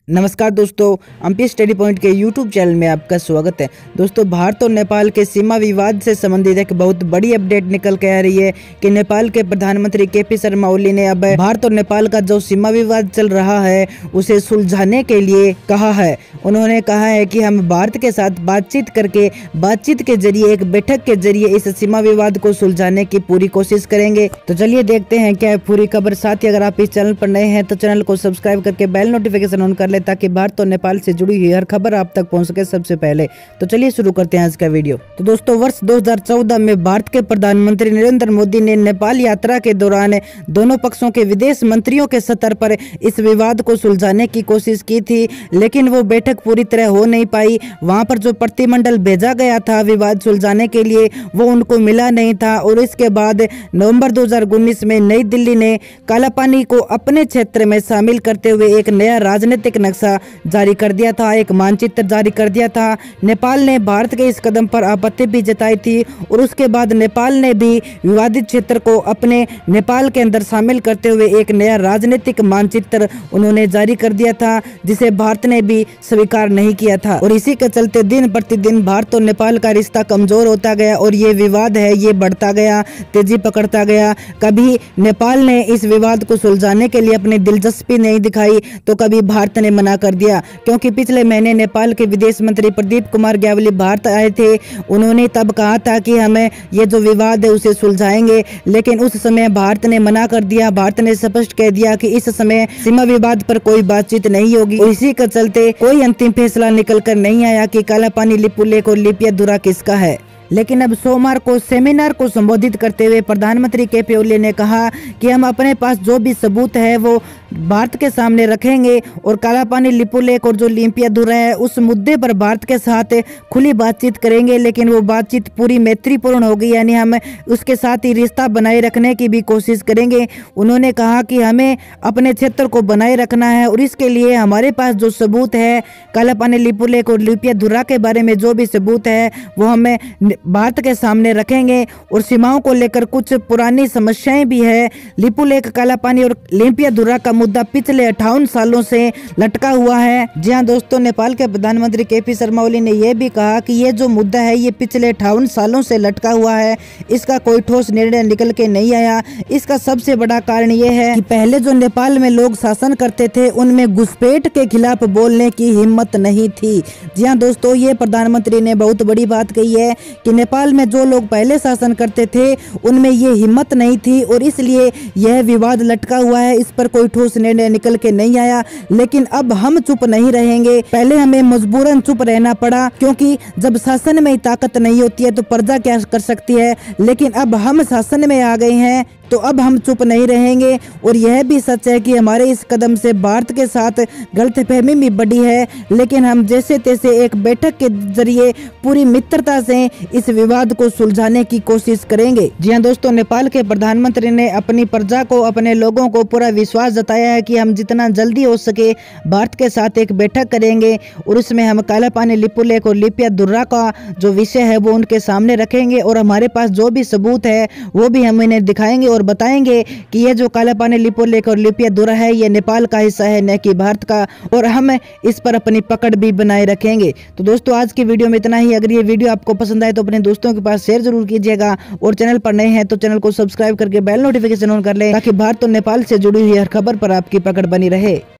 नमस्कार दोस्तों, MP study point के यूट्यूब चैनल में आपका स्वागत है। दोस्तों, भारत और नेपाल के सीमा विवाद से संबंधित एक बहुत बड़ी अपडेट निकल के आ रही है कि नेपाल के प्रधानमंत्री केपी शर्मा ओली ने अब भारत और नेपाल का जो सीमा विवाद चल रहा है उसे सुलझाने के लिए कहा है। उन्होंने कहा है कि हम भारत के साथ बातचीत करके बातचीत के जरिए एक बैठक के जरिए इस सीमा विवाद को सुलझाने की पूरी कोशिश करेंगे। तो चलिए देखते हैं क्या है पूरी खबर। साथ ही अगर आप इस चैनल पर नए हैं तो चैनल को सब्सक्राइब करके बेल नोटिफिकेशन ऑन कर ताकि भारत और नेपाल से जुड़ी हुई हर खबर आप तक पहुंच सके सबसे पहले। तो चलिए शुरू करते हैं आज का वीडियो। तो दोस्तों, वर्ष 2014 में भारत के प्रधानमंत्री नरेंद्र मोदी ने नेपाल यात्रा के दौरान दोनों पक्षों के विदेश मंत्रियों के स्तर पर इस विवाद को सुलझाने की कोशिश की थी, लेकिन वो बैठक पूरी तरह हो नहीं पाई। वहां पर जो प्रतिनिधिमंडल भेजा गया था विवाद सुलझाने के लिए वो उनको मिला नहीं था और इसके बाद नवंबर 2019 में नई दिल्ली ने कालापानी को अपने क्षेत्र में शामिल करते हुए एक नया राजनीतिक नक्शा जारी कर दिया था, एक मानचित्र जारी कर दिया था। नेपाल ने भारत के इस कदम पर आपत्ति भी जताई थी और उसके बाद नेपाल ने भी विवादित क्षेत्र को अपने नेपाल के अंदर शामिल करते हुए एक नया राजनीतिक मानचित्र उन्होंने जारी कर दिया था, जिसे भारत ने भी स्वीकार नहीं किया था। और इसी के चलते दिन प्रतिदिन भारत और नेपाल का रिश्ता कमजोर होता गया और ये विवाद है ये बढ़ता गया, तेजी पकड़ता गया। कभी नेपाल ने इस विवाद को सुलझाने के लिए अपनी दिलचस्पी नहीं दिखाई तो कभी भारत ने मना कर दिया, क्योंकि पिछले महीने नेपाल के विदेश मंत्री प्रदीप कुमार ग्यावली भारत आए थे। उन्होंने तब कहा था कि हमें ये जो विवाद है उसे सुलझाएंगे, लेकिन उस समय भारत ने मना कर दिया। भारत ने स्पष्ट कह दिया कि इस समय सीमा विवाद पर कोई बातचीत नहीं होगी। इसी के चलते कोई अंतिम फैसला निकल कर नहीं आया कि कालापानी लिपुलेख और लिपियाधुरा किसका है। लेकिन अब सोमवार को सेमिनार को संबोधित करते हुए प्रधानमंत्री केपी ओली ने कहा कि हम अपने पास जो भी सबूत है वो भारत के सामने रखेंगे और कालापानी लिपुलेख और जो लिपियाधुरा है उस मुद्दे पर भारत के साथ खुली बातचीत करेंगे, लेकिन वो बातचीत पूरी मैत्रीपूर्ण होगी, यानी हम उसके साथ ही रिश्ता बनाए रखने की भी कोशिश करेंगे। उन्होंने कहा कि हमें अपने क्षेत्र को बनाए रखना है और इसके लिए हमारे पास जो सबूत है कालापानी लिपुलेख और लिपियाधुरा के बारे में जो भी सबूत है वो हमें भारत के सामने रखेंगे। और सीमाओं को लेकर कुछ पुरानी समस्याएं भी है। लिपुलेख, कालापानी और लिपियाधुरा का मुद्दा पिछले 58 सालों से लटका हुआ है। जी हां दोस्तों, नेपाल के प्रधानमंत्री केपी शर्मा ओली ने यह भी कहा कि ये जो मुद्दा है ये पिछले 58 सालों से लटका हुआ है, इसका कोई ठोस निर्णय निकल के नहीं आया। इसका सबसे बड़ा कारण ये है कि पहले जो नेपाल में लोग शासन करते थे उनमें घुसपैठ के खिलाफ बोलने की हिम्मत नहीं थी। जी हां दोस्तों, ये प्रधानमंत्री ने बहुत बड़ी बात कही है कि नेपाल में जो लोग पहले शासन करते थे उनमें ये हिम्मत नहीं थी और इसलिए यह विवाद लटका हुआ है, इस पर कोई ठोस निर्णय निकल के नहीं आया। लेकिन अब हम चुप नहीं रहेंगे। पहले हमें मजबूरन चुप रहना पड़ा, क्योंकि जब शासन में ताकत नहीं होती है तो प्रजा क्या कर सकती है। लेकिन अब हम शासन में आ गए हैं तो अब हम चुप नहीं रहेंगे। और यह भी सच है कि हमारे इस कदम से भारत के साथ गलतफहमी भी बढ़ी है, लेकिन हम जैसे तैसे एक बैठक के जरिए पूरी मित्रता से इस विवाद को सुलझाने की कोशिश करेंगे। जी हां दोस्तों, नेपाल के प्रधानमंत्री ने अपनी प्रजा को, अपने लोगों को पूरा विश्वास जताया है कि हम जितना जल्दी हो सके भारत के साथ एक बैठक करेंगे और उसमें हम कालापानी लिपुलेख और लिपियाधुरा का जो विषय है वो उनके सामने रखेंगे और हमारे पास जो भी सबूत है वो भी हम इन्हें दिखाएंगे और बताएंगे कि ये जो कालापानी लिपुलेख और लिपियाधुरा है ये नेपाल का हिस्सा है, न कि भारत का, और हम इस पर अपनी पकड़ भी बनाए रखेंगे। तो दोस्तों, आज की वीडियो में इतना ही। अगर ये वीडियो आपको पसंद आए तो अपने दोस्तों के पास शेयर जरूर कीजिएगा और चैनल पर नए हैं तो चैनल को सब्सक्राइब करके बेल नोटिफिकेशन ऑन कर लें ताकि भारत और नेपाल से जुड़ी हुई हर खबर पर आपकी पकड़ बनी रहे।